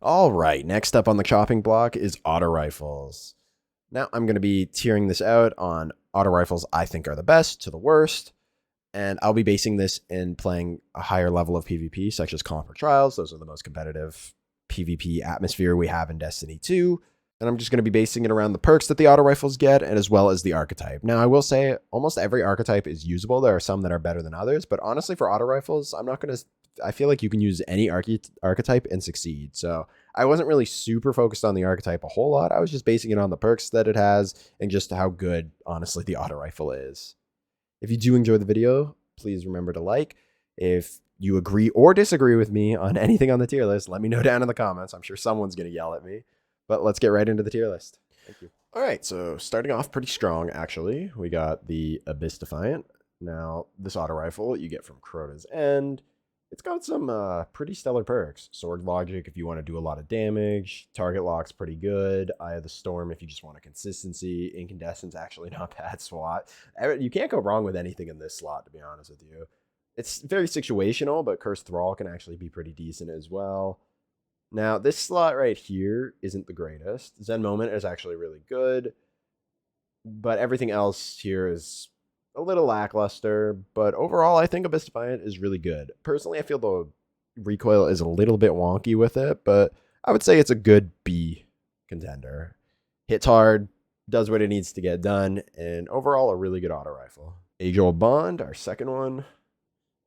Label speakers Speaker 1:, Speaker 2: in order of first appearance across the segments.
Speaker 1: All right, next up on the chopping block is auto rifles. Now I'm going to be tiering this out on auto rifles I think are the best to the worst, and I'll be basing this in playing a higher level of PvP, such as Conquer Trials. Those are the most competitive PvP atmosphere we have in Destiny 2. And I'm just going to be basing it around the perks that the auto rifles get, and as well as the archetype. Now, I will say almost every archetype is usable. There are some that are better than others, but honestly, for auto rifles, I'm not going to. I feel like you can use any archetype and succeed. So I wasn't really super focused on the archetype a whole lot. I was just basing it on the perks that it has and just how good, honestly, the auto rifle is. If you do enjoy the video, please remember to like. If you agree or disagree with me on anything on the tier list, let me know down in the comments. I'm sure someone's going to yell at me. But let's get right into the tier list. Thank you. All right, so starting off pretty strong, actually. We got the Abyss Defiant. Now, this auto rifle you get from Crota's End. It's got some pretty stellar perks. Sword Logic if you want to do a lot of damage. Target Lock's pretty good. Eye of the Storm if you just want a consistency. Incandescent's actually not bad SWAT. You can't go wrong with anything in this slot, to be honest with you. It's very situational, but Cursed Thrall can actually be pretty decent as well. Now, this slot right here isn't the greatest. Zen Moment is actually really good, but everything else here is a little lackluster. But overall, I think Abyss Defiant is really good. Personally, I feel the recoil is a little bit wonky with it, but I would say it's a good B contender. Hits hard, does what it needs to get done, and overall, a really good auto rifle. Age-Old Bond, our second one.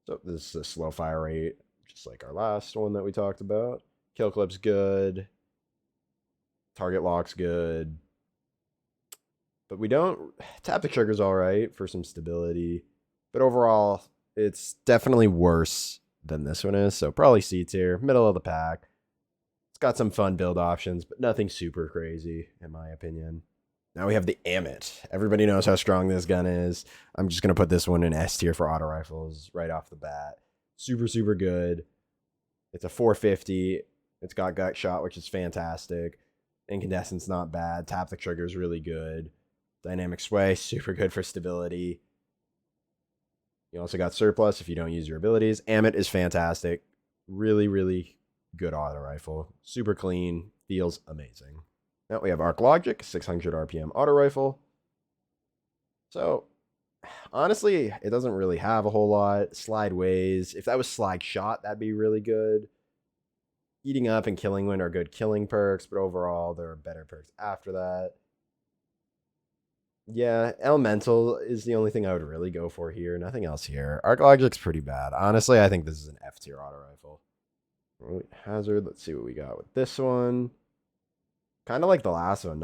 Speaker 1: So this is a slow fire rate, just like our last one that we talked about. Kill clip's good. Target lock's good. But we don't... Tap the trigger's all right for some stability. But overall, it's definitely worse than this one is. So probably C tier, middle of the pack. It's got some fun build options, but nothing super crazy, in my opinion. Now we have the Amit. Everybody knows how strong this gun is. I'm just going to put this one in S tier for auto rifles right off the bat. Super, super good. It's a 450. It's got gut shot, which is fantastic. Incandescent's not bad. Tap the trigger is really good. Dynamic sway, super good for stability. You also got surplus if you don't use your abilities. Amit is fantastic. Really, really good auto rifle. Super clean. Feels amazing. Now we have Arc Logic, 600 RPM auto rifle. So, honestly, it doesn't really have a whole lot. Slide ways. If that was slide shot, that'd be really good. Eating Up and Killing Wind are good killing perks, but overall, there are better perks after that. Yeah, Elemental is the only thing I would really go for here. Nothing else here. Arc Logic's pretty bad. Honestly, I think this is an F tier auto rifle. Hazard, let's see what we got with this one. Kind of like the last one.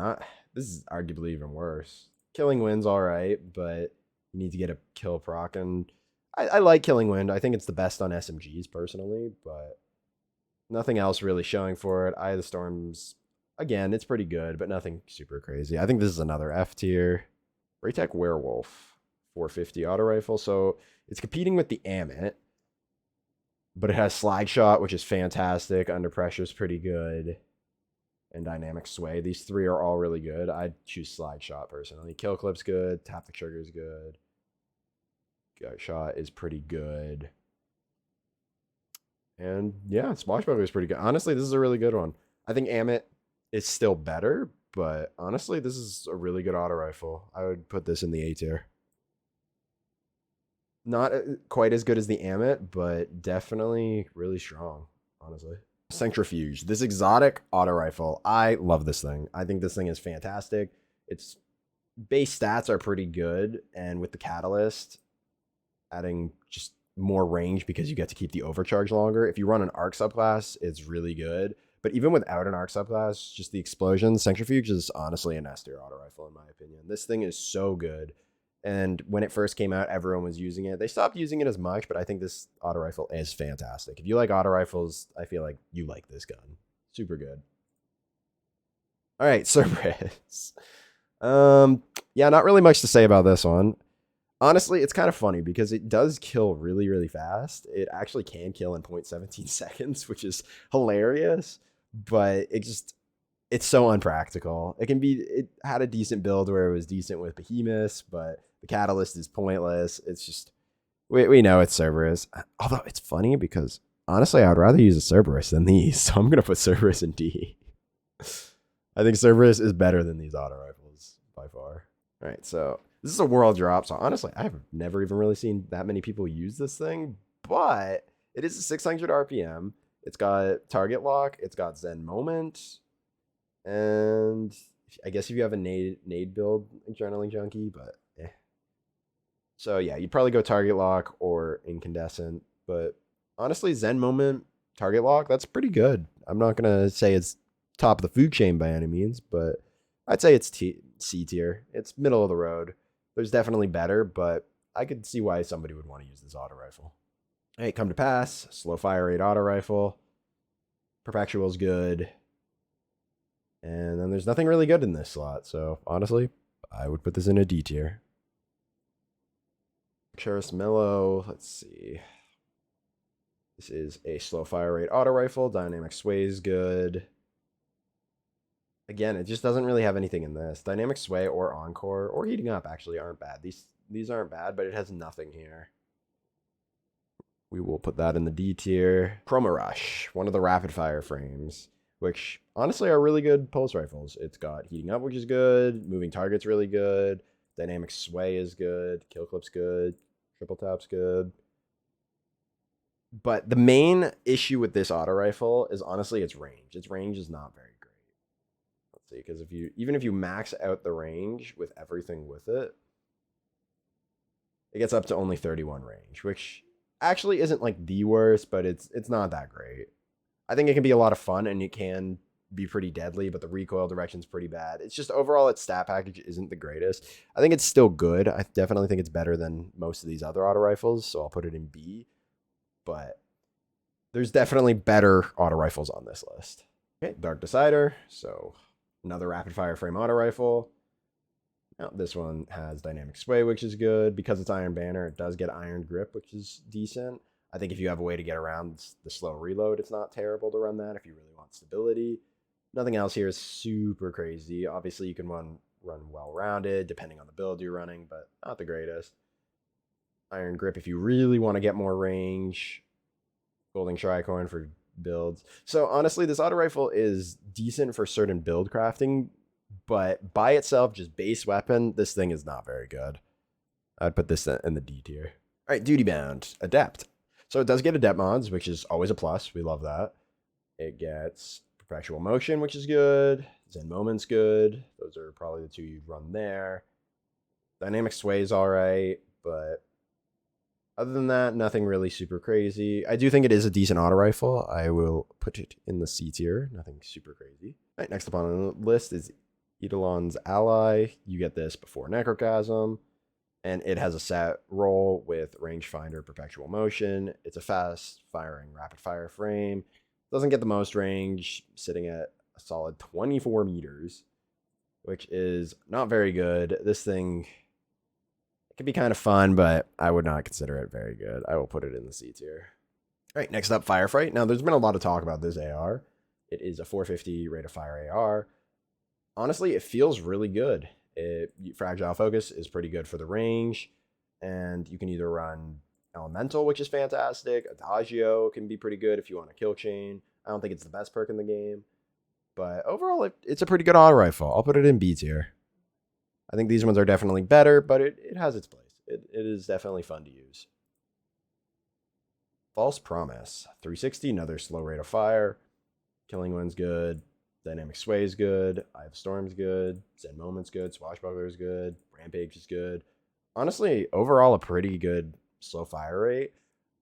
Speaker 1: This is arguably even worse. Killing Wind's all right, but you need to get a kill proc. And I like Killing Wind. I think it's the best on SMGs personally, but nothing else really showing for it. Eye of the Storm's, again, it's pretty good, but nothing super crazy. I think this is another F tier. Raytech Werewolf, 450 auto rifle. So it's competing with the Amit, but it has slide shot, which is fantastic. Under pressure is pretty good. And dynamic sway. These three are all really good. I'd choose slide shot personally. Kill clip's good. Tap the trigger is good. Gut shot is pretty good. And yeah, Swashbuckler is pretty good. Honestly, this is a really good one. I think Amit is still better, but honestly, this is a really good auto rifle. I would put this in the A tier. Not quite as good as the Amit, but definitely really strong, honestly. Centrifuge, this exotic auto rifle. I love this thing. I think this thing is fantastic. Its base stats are pretty good, and with the catalyst, adding just more range because you get to keep the overcharge longer. If you run an arc subclass, it's really good. But even without an arc subclass, just the explosion, Centrifuge is honestly an S tier auto rifle in my opinion. This thing is so good. And when it first came out, everyone was using it. They stopped using it as much, but I think this auto rifle is fantastic. If you like auto rifles, I feel like you like this gun. Super good. All right, Cerberus. Yeah, not really much to say about this one. Honestly, it's kind of funny because it does kill really, really fast. It actually can kill in 0.17 seconds, which is hilarious, but it's so unpractical. It had a decent build where it was decent with Behemoths, but the catalyst is pointless. It's just, we know it's Cerberus. Although it's funny because honestly, I would rather use a Cerberus than these, so I'm going to put Cerberus in D. I think Cerberus is better than these auto rifles by far. All right, so this is a world drop, so honestly, I've never even really seen that many people use this thing, but it is a 600 RPM. It's got target lock, it's got Zen moment, and I guess if you have a nade build, adrenaline junkie, but eh. So yeah, you'd probably go target lock or incandescent, but honestly, Zen moment, target lock, that's pretty good. I'm not gonna say it's top of the food chain by any means, but I'd say it's C tier. It's middle of the road. There's definitely better, but I could see why somebody would want to use this auto rifle. Hey, come to pass, slow fire rate auto rifle. Perpetual's good. And then there's nothing really good in this slot, so honestly, I would put this in a D tier. Cherus Mellow, let's see. This is a slow fire rate auto rifle. Dynamic sway is good. Again, it just doesn't really have anything in this. Dynamic sway or encore or heating up actually aren't bad. These aren't bad, but it has nothing here. We will put that in the D tier. Chroma Rush, one of the rapid fire frames, which honestly are really good pulse rifles. It's got heating up, which is good. Moving target's really good. Dynamic sway is good. Kill clip's good. Triple tap's good. But the main issue with this auto rifle is honestly its range. Its range is not very great. Let's see, because even if you max out the range with everything with it, it gets up to only 31 range, which actually isn't like the worst, but it's not that great. I think it can be a lot of fun and it can be pretty deadly, but the recoil direction's pretty bad. It's just overall its stat package isn't the greatest. I think it's still good. I definitely think it's better than most of these other auto rifles, so I'll put it in B. But there's definitely better auto rifles on this list. Okay, Dark Decider. So another rapid fire frame auto rifle. Now this one has dynamic sway, which is good. Because it's Iron Banner, it does get iron grip, which is decent. I think if you have a way to get around the slow reload, it's not terrible to run that if you really want stability. Nothing else here is super crazy. Obviously, you can run well-rounded, depending on the build you're running, but not the greatest. Iron grip if you really want to get more range. Golden tricorn for builds. So honestly, this auto rifle is decent for certain build crafting, but by itself, just base weapon, this thing is not very good. I'd put this in the D tier. All right, duty bound, adept. So it does get adept mods, which is always a plus. We love that. It gets perpetual motion, which is good. Zen moment's good. Those are probably the two you'd run there. Dynamic sway is all right, but other than that, nothing really super crazy. I do think it is a decent auto rifle. I will put it in the C tier. Nothing super crazy. All right, next up on the list is Eidolon's Ally. You get this before Necrochasm, and it has a set roll with rangefinder perpetual motion. It's a fast firing rapid fire frame. Doesn't get the most range, sitting at a solid 24 meters, which is not very good. This thing can be kind of fun, but I would not consider it very good. I will put it in the C tier. All right, next up, Firefight. Now, there's been a lot of talk about this AR. It is a 450 rate of fire AR. Honestly, it feels really good. Fragile Focus is pretty good for the range, and you can either run Elemental, which is fantastic. Adagio can be pretty good if you want a kill chain. I don't think it's the best perk in the game, but overall, it's a pretty good auto rifle. I'll put it in B tier. I think these ones are definitely better, but it has its place. It is definitely fun to use. False Promise. 360, another slow rate of fire. Killing Wind's good. Dynamic Sway is good. Eye of Storm's good. Zen Moment's good. Swashbuckler is good. Rampage is good. Honestly, overall, a pretty good slow fire rate.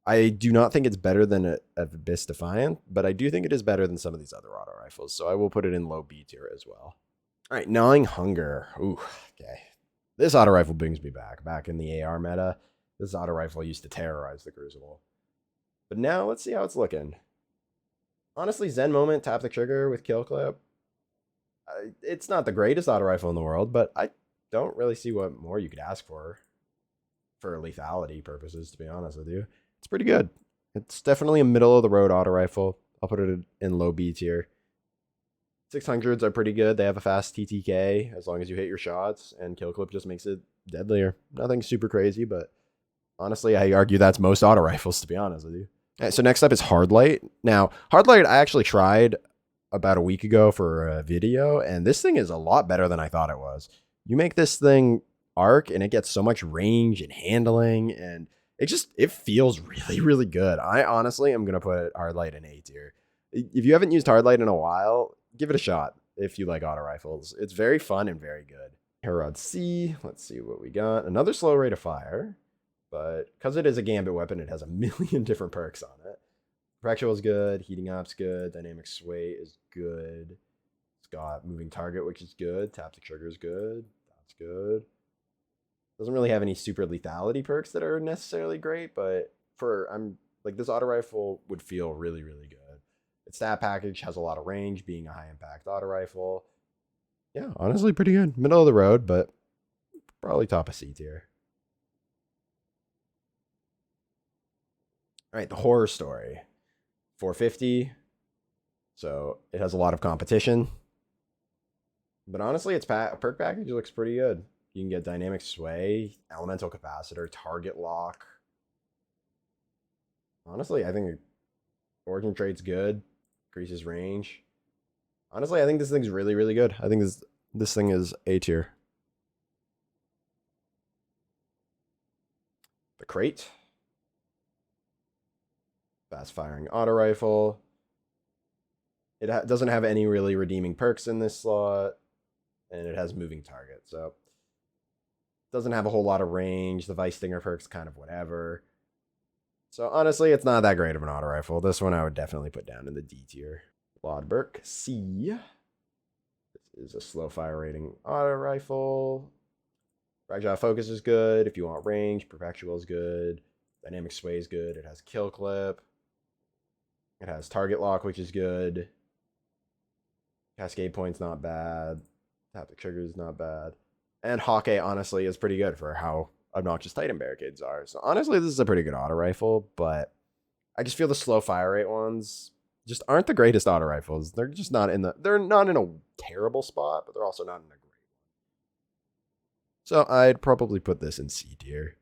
Speaker 1: I do not think it's better than Abyss Defiant, but I do think it is better than some of these other auto rifles, so I will put it in low B tier as well. All right, Gnawing Hunger. Ooh, okay. This auto rifle brings me back in the AR meta. This auto rifle used to terrorize the Crucible. But now, let's see how it's looking. Honestly, Zen Moment, tap the trigger with kill clip. It's not the greatest auto rifle in the world, but I don't really see what more you could ask for lethality purposes, to be honest with you. It's pretty good. It's definitely a middle-of-the-road auto rifle. I'll put it in low B tier. 600s are pretty good. They have a fast TTK as long as you hit your shots, and kill clip just makes it deadlier. Nothing super crazy, but honestly, I argue that's most auto rifles, to be honest with you. All right, so next up is hard light. Now, hard light I actually tried about a week ago for a video, and this thing is a lot better than I thought it was. You make this thing arc, and it gets so much range and handling, and it feels really, really good. I honestly am gonna put hard light in A tier. If you haven't used hard light in a while, give it a shot if you like auto rifles. It's very fun and very good. Herod C. Let's see what we got. Another slow rate of fire, but because it is a gambit weapon, it has a million different perks on it. Fractional is good. Heating up's good. Dynamic sway is good. It's got moving target, which is good. Tap the trigger is good. That's good. Doesn't really have any super lethality perks that are necessarily great, but for I'm like this auto rifle would feel really, really good. Its stat package has a lot of range, being a high impact auto rifle. Yeah, honestly, pretty good. Middle of the road, but probably top of C tier. All right, the horror story. 450. So it has a lot of competition. But honestly, its perk package looks pretty good. You can get dynamic sway, elemental capacitor, target lock. Honestly, I think origin trait's good. Increases range. Honestly, I think this thing's really, really good. I think this thing is A tier. The crate. Fast firing auto rifle. It doesn't have any really redeeming perks in this slot, and it has moving target. So doesn't have a whole lot of range. The Vice Stinger perk's kind of whatever. So honestly, it's not that great of an auto rifle. This one I would definitely put down in the D tier. Lodberg C. This is a slow fire rating auto rifle. Fragile focus is good. If you want range, perpetual is good. Dynamic sway is good. It has kill clip. It has target lock, which is good. Cascade point's not bad. Tap the trigger is not bad. And Hawkeye, honestly, is pretty good for how obnoxious Titan barricades are. So honestly, this is a pretty good auto rifle, but I just feel the slow fire rate ones just aren't the greatest auto rifles. They're just not in the they're not in a terrible spot, but they're also not in a great one. So I'd probably put this in C tier.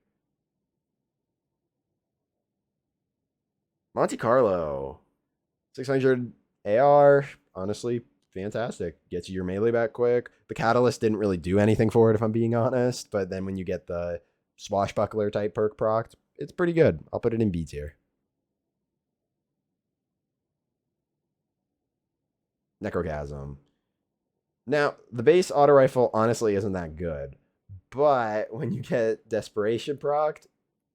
Speaker 1: Monte Carlo. 600 AR, honestly, fantastic. Gets you your melee back quick. The catalyst didn't really do anything for it, if I'm being honest, but then when you get the swashbuckler type perk proc, it's pretty good. I'll put it in B tier. Necrochasm. Now, the base auto rifle honestly isn't that good, but when you get desperation proc,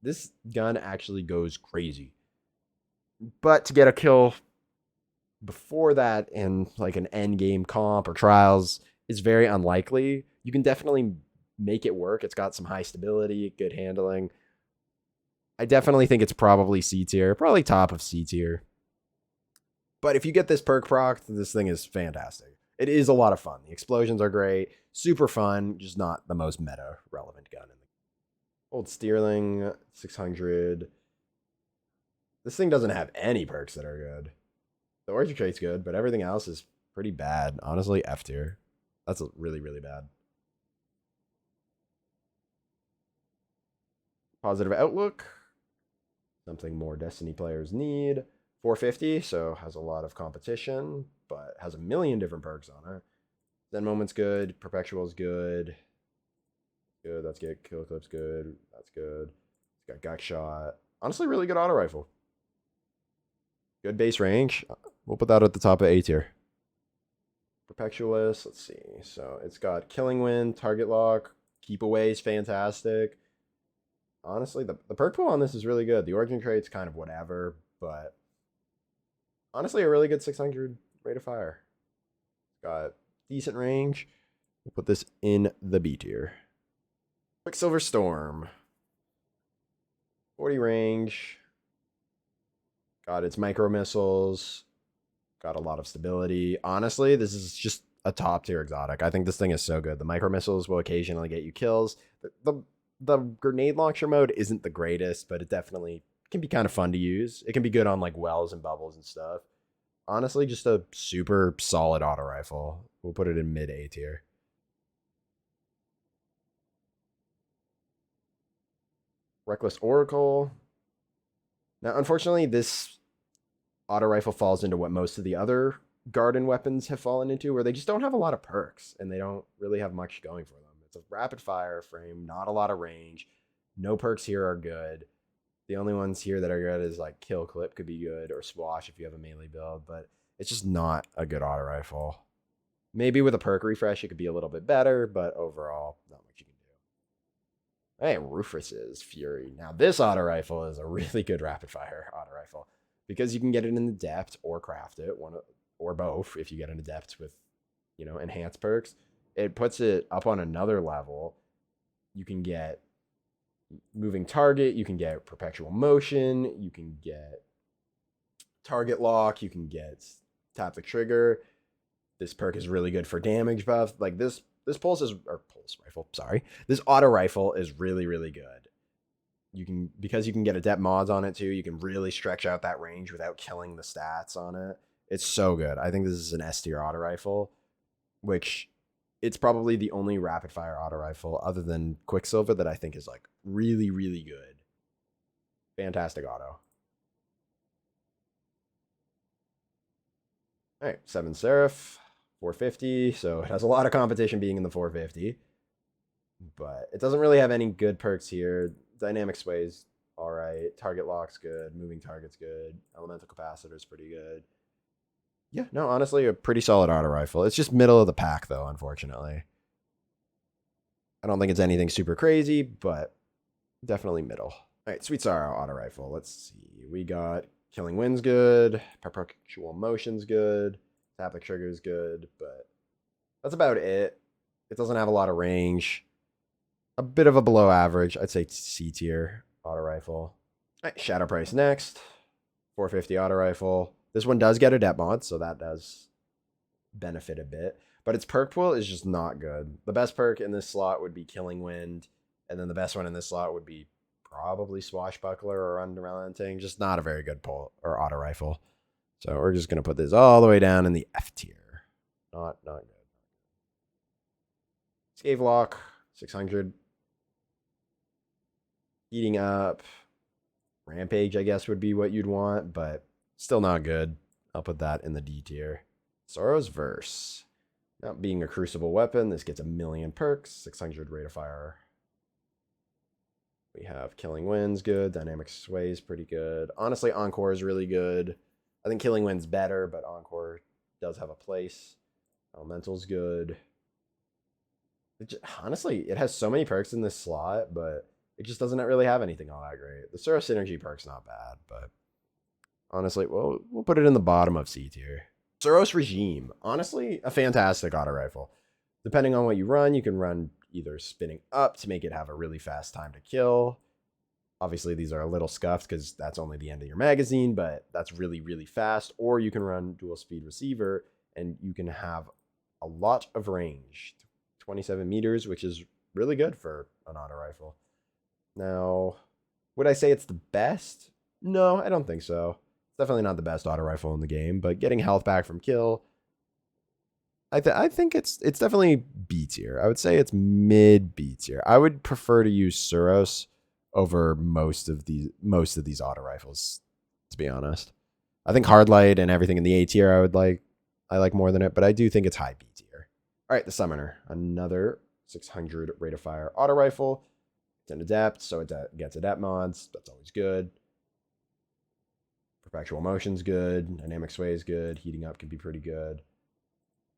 Speaker 1: this gun actually goes crazy. But to get a kill before that in like an end game comp or trials is very unlikely. You can definitely make it work. It's got some high stability, good handling. I definitely think it's probably C tier, probably top of C tier. But if you get this perk proc, this thing is fantastic. It is a lot of fun. The explosions are great, super fun, just not the most meta relevant gun. Old Steerling 600. This thing doesn't have any perks that are good. The origin trait's good, but everything else is pretty bad. Honestly, F tier. That's really, really bad. Positive outlook. Something more Destiny players need. 450, so has a lot of competition, but has a million different perks on it. Zen Moment's good. Perpetual's good. Good. That's good. Kill Clip's good. That's good. It's got Gak Shot. Honestly, really good auto rifle. Good base range. We'll put that at the top of A tier. Perpetualist, let's see. So it's got Killing Wind, Target Lock, Keep Away is fantastic. Honestly, the perk pool on this is really good. The origin trait's kind of whatever, but honestly, a really good 600 rate of fire. It's got decent range. We'll put this in the B tier. Quicksilver Storm. 40 range. Got its micro missiles. Got a lot of stability. Honestly, this is just a top tier exotic. I think this thing is so good. The micro missiles will occasionally get you kills. The grenade launcher mode isn't the greatest, but it definitely can be kind of fun to use. It can be good on like wells and bubbles and stuff. Honestly, just a super solid auto rifle. We'll put it in mid A tier. Reckless Oracle. Now, unfortunately, this auto rifle falls into what most of the other garden weapons have fallen into, where they just don't have a lot of perks and they don't really have much going for them. It's a rapid fire frame, not a lot of range. No perks here are good. The only ones here that are good is like kill clip could be good, or swash if you have a melee build, but it's just not a good auto rifle. Maybe with a perk refresh, it could be a little bit better, but overall, not much you can do. Hey, Rufus's Fury. Now, this auto rifle is a really good rapid fire auto rifle because you can get it in the depth or craft it, one or both if you get an adept with, enhanced perks. It puts it up on another level. You can get moving target, you can get perpetual motion, you can get target lock, you can get tap the trigger. This perk is really good for damage buff. Like this pulse rifle, sorry. This auto rifle is really, really good. Because you can get adept mods on it too, you can really stretch out that range without killing the stats on it. It's so good. I think this is an S tier auto rifle, which it's probably the only rapid fire auto rifle other than Quicksilver that I think is like really, really good. Fantastic auto. All right, 7 Seraph, 450. So it has a lot of competition being in the 450. But it doesn't really have any good perks here. Dynamic Sway's all right. Target Lock's good. Moving Target's good. Elemental Capacitor's pretty good. Yeah, no, honestly, a pretty solid auto rifle. It's just middle of the pack, though, unfortunately. I don't think it's anything super crazy, but definitely middle. All right, Sweet Sorrow auto rifle. Let's see. We got Killing Wind's good. Perpetual Motion's good. Tap the Trigger's good, but that's about it. It doesn't have a lot of range. A bit of a below average. I'd say C tier auto rifle. All right, Shadow Price next. 450 auto rifle. This one does get adept mod, so that does benefit a bit. But its perk pool is just not good. The best perk in this slot would be Killing Wind, and then the best one in this slot would be probably Swashbuckler or Unrelenting. Just not a very good pull or auto rifle. So we're just gonna put this all the way down in the F tier. Not good. Scathe Lock, 600. Heating up. Rampage, I guess, would be what you'd want, but still not good. I'll put that in the D tier. Sorrow's Verse. Not being a crucible weapon, this gets a million perks, 600 rate of fire. We have Killing Wind's good, Dynamic Sway's pretty good. Honestly, Encore is really good. I think Killing Wind's better, but Encore does have a place. Elemental's good. Honestly, it has so many perks in this slot, but it just doesn't really have anything all that great. The Sura Synergy perk's not bad, but honestly, we'll put it in the bottom of C tier. Suros Regime, honestly, a fantastic auto rifle. Depending on what you run, you can run either spinning up to make it have a really fast time to kill. Obviously, these are a little scuffed because that's only the end of your magazine, but that's really, really fast. Or you can run dual speed receiver and you can have a lot of range. 27 meters, which is really good for an auto rifle. Now, would I say it's the best? No, I don't think so. It's definitely not the best auto rifle in the game, but getting health back from kill, I think it's definitely B tier. I would say it's mid B tier. I would prefer to use Suros over most of these auto rifles, to be honest. I think Hardlight and everything in the A tier I like more than it, but I do think it's high B tier. All right, the Summoner, another 600 rate of fire auto rifle. It's an adept, so it gets adept mods. That's always good. Perpetual Motion's good. Dynamic Sway is good. Heating up can be pretty good.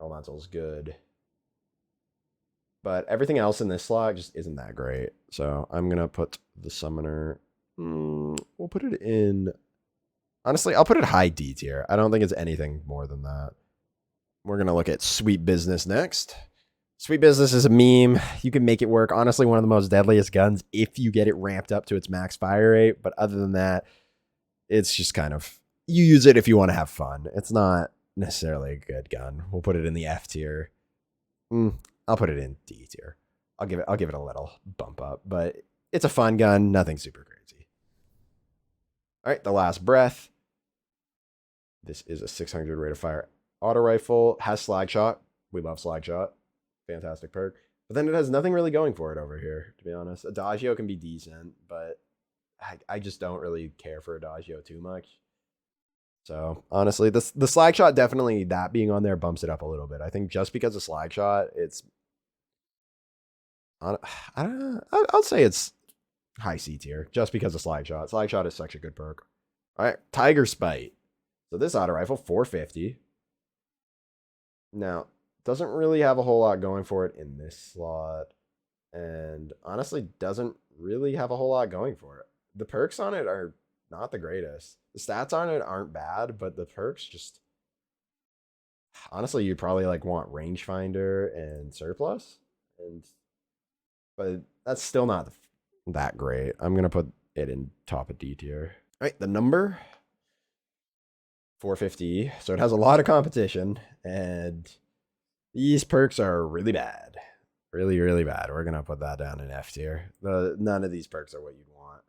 Speaker 1: Elemental's good. But everything else in this slot just isn't that great. So I'm going to put the Summoner. We'll put it in. Honestly, I'll put it high D tier. I don't think it's anything more than that. We're going to look at Sweet Business next. Sweet Business is a meme. You can make it work. Honestly, one of the most deadliest guns if you get it ramped up to its max fire rate. But other than that, it's just kind of, you use it if you want to have fun. It's not necessarily a good gun. We'll put it in the F tier. I'll put it in D tier. I'll give it a little bump up, but it's a fun gun. Nothing super crazy. All right, the Last Breath. This is a 600 rate of fire auto rifle. Has Slag Shot. We love Slag Shot. Fantastic perk. But then it has nothing really going for it over here, to be honest. Adagio can be decent, but I just don't really care for Adagio too much. So honestly, the slag shot definitely, that being on there bumps it up a little bit. I think just because of slag shot, it's I don't know, I'll say it's high C tier just because of slag shot. Slag shot is such a good perk. All right, Tiger Spite. So this auto rifle 450. Now doesn't really have a whole lot going for it in this slot, and honestly doesn't really have a whole lot going for it. The perks on it are not the greatest. The stats on it aren't bad, but the perks just honestly, you'd probably like want rangefinder and surplus, and but that's still not that great. I'm gonna put it in top of D tier. All right, the number 450. So it has a lot of competition, and these perks are really bad, really bad. We're gonna put that down in F tier. None of these perks are what you'd want.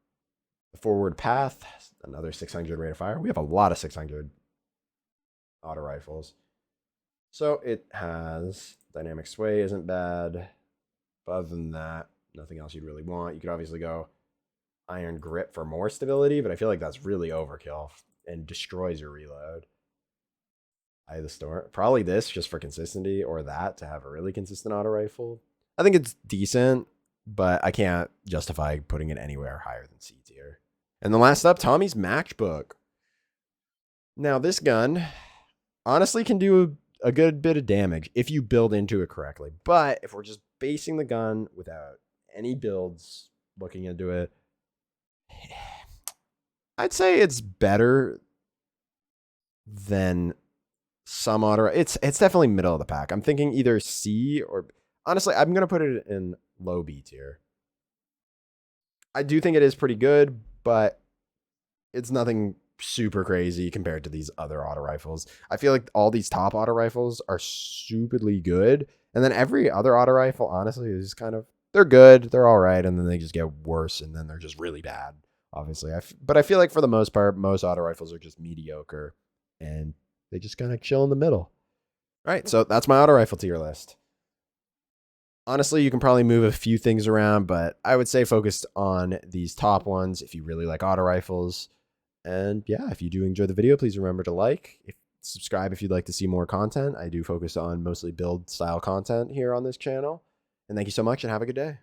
Speaker 1: The forward path, another 600 rate of fire. We have a lot of 600 auto rifles. So it has dynamic sway, isn't bad. But other than that, nothing else you'd really want. You could obviously go iron grip for more stability, but I feel like that's really overkill and destroys your reload. Eye of the Storm. Probably this just for consistency, or that to have a really consistent auto rifle. I think it's decent, but I can't justify putting it anywhere higher than C tier. And the last up, Tommy's Matchbook. Now this gun honestly can do a good bit of damage if you build into it correctly. But if we're just basing the gun without any builds, looking into it, I'd say it's better than some auto. It's definitely middle of the pack. I'm thinking either C, or honestly, I'm gonna put it in low B tier. I do think it is pretty good, but it's nothing super crazy compared to these other auto rifles. I feel like all these top auto rifles are stupidly good, and then every other auto rifle, honestly, is kind of, they're good, they're all right, and then they just get worse, and then they're just really bad. Obviously, but I feel like for the most part, most auto rifles are just mediocre, and they just kind of chill in the middle. All right, so that's my auto rifle tier list. Honestly, you can probably move a few things around, but I would say focus on these top ones if you really like auto rifles. And yeah, if you do enjoy the video, please remember to like, subscribe if you'd like to see more content. I do focus on mostly build style content here on this channel. And thank you so much and have a good day.